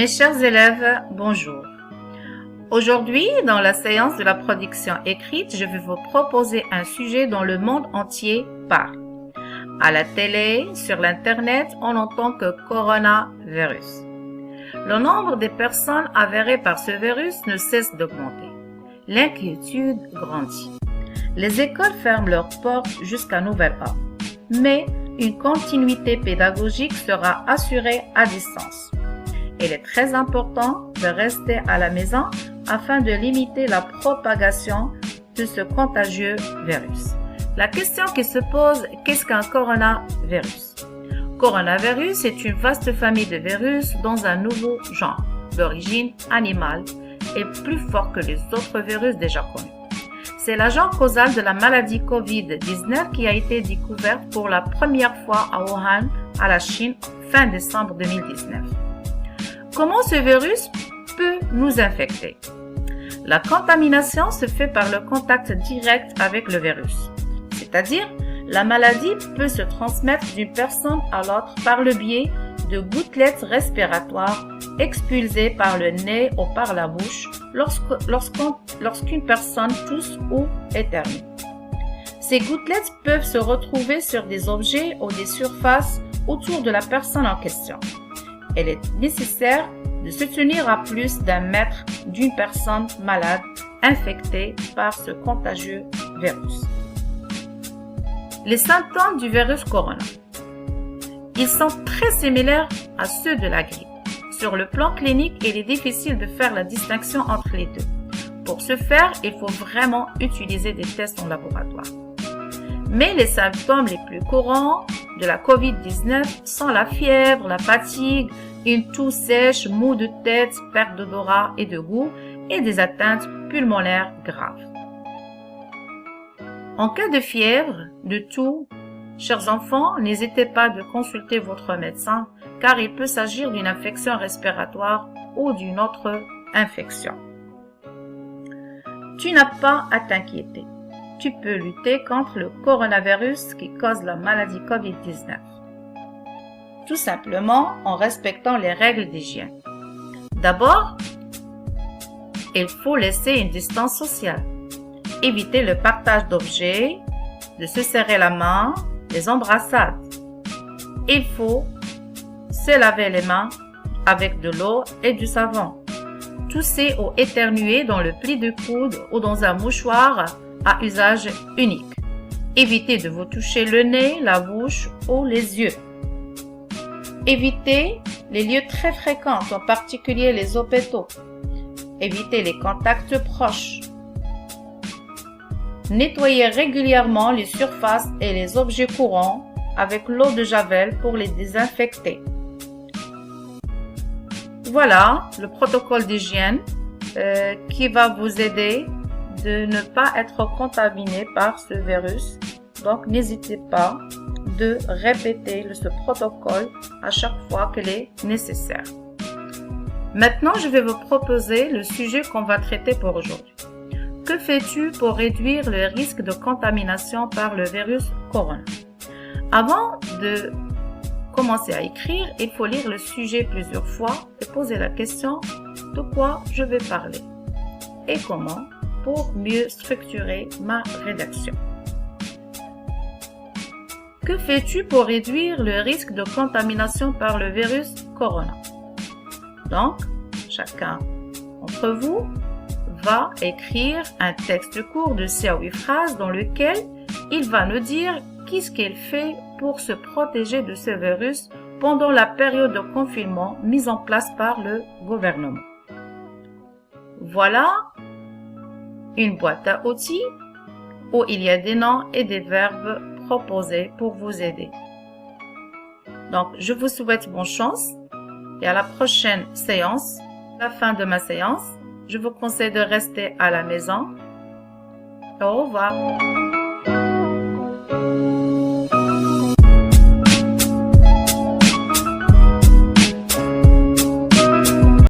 Mes chers élèves, bonjour. Aujourd'hui, dans la séance de la production écrite, je vais vous proposer un sujet dont le monde entier parle. À la télé, sur l'internet, on entend que coronavirus. Le nombre des personnes avérées par ce virus ne cesse d'augmenter. L'inquiétude grandit. Les écoles ferment leurs portes jusqu'à nouvel ordre. Mais une continuité pédagogique sera assurée à distance. Il est très important de rester à la maison afin de limiter la propagation de ce contagieux virus. La question qui se pose, qu'est-ce qu'un coronavirus? Coronavirus est une vaste famille de virus dans un nouveau genre, d'origine animale et plus fort que les autres virus déjà connus. C'est l'agent causal de la maladie COVID-19 qui a été découverte pour la première fois à Wuhan, à la Chine, fin décembre 2019. Comment ce virus peut nous infecter? La contamination se fait par le contact direct avec le virus. C'est-à-dire, la maladie peut se transmettre d'une personne à l'autre par le biais de gouttelettes respiratoires expulsées par le nez ou par la bouche lorsqu'une personne tousse ou éternue. Ces gouttelettes peuvent se retrouver sur des objets ou des surfaces autour de la personne en question. Il est nécessaire de se tenir à plus d'un mètre d'une personne malade infectée par ce contagieux virus. Les symptômes du virus corona. Ils sont très similaires à ceux de la grippe. Sur le plan clinique, il est difficile de faire la distinction entre les deux. Pour ce faire, il faut vraiment utiliser des tests en laboratoire. Mais les symptômes les plus courants de la COVID-19 sont la fièvre, la fatigue, une toux sèche, maux de tête, perte d'odorat et de goût et des atteintes pulmonaires graves. En cas de fièvre, de toux, chers enfants, n'hésitez pas de consulter votre médecin car il peut s'agir d'une infection respiratoire ou d'une autre infection. Tu n'as pas à t'inquiéter. Tu peux lutter contre le coronavirus qui cause la maladie COVID-19. Tout simplement en respectant les règles d'hygiène. D'abord, il faut laisser une distance sociale. Éviter le partage d'objets, de se serrer la main, les embrassades. Il faut se laver les mains avec de l'eau et du savon. Tousser ou éternuer dans le pli de coude ou dans un mouchoir à usage unique. Évitez de vous toucher le nez, la bouche ou les yeux. Évitez les lieux très fréquents, en particulier les hôpitaux. Évitez les contacts proches. Nettoyez régulièrement les surfaces et les objets courants avec l'eau de Javel pour les désinfecter. Voilà le protocole d'hygiène qui va vous aider de ne pas être contaminé par ce virus. Donc, n'hésitez pas de répéter ce protocole à chaque fois qu'il est nécessaire. Maintenant, je vais vous proposer le sujet qu'on va traiter pour aujourd'hui. Que fais-tu pour réduire le risque de contamination par le virus corona? Avant de commencer à écrire, il faut lire le sujet plusieurs fois et poser la question de quoi je vais parler et comment pour mieux structurer ma rédaction. Que fais-tu pour réduire le risque de contamination par le virus corona? Donc, chacun d'entre vous va écrire un texte court de 6 à 8 phrases dans lequel il va nous dire qu'est-ce qu'il fait pour se protéger de ce virus pendant la période de confinement mise en place par le gouvernement. Voilà une boîte à outils où il y a des noms et des verbes proposés pour vous aider. Donc, je vous souhaite bonne chance et à la prochaine séance. À la fin de ma séance, je vous conseille de rester à la maison. Au revoir.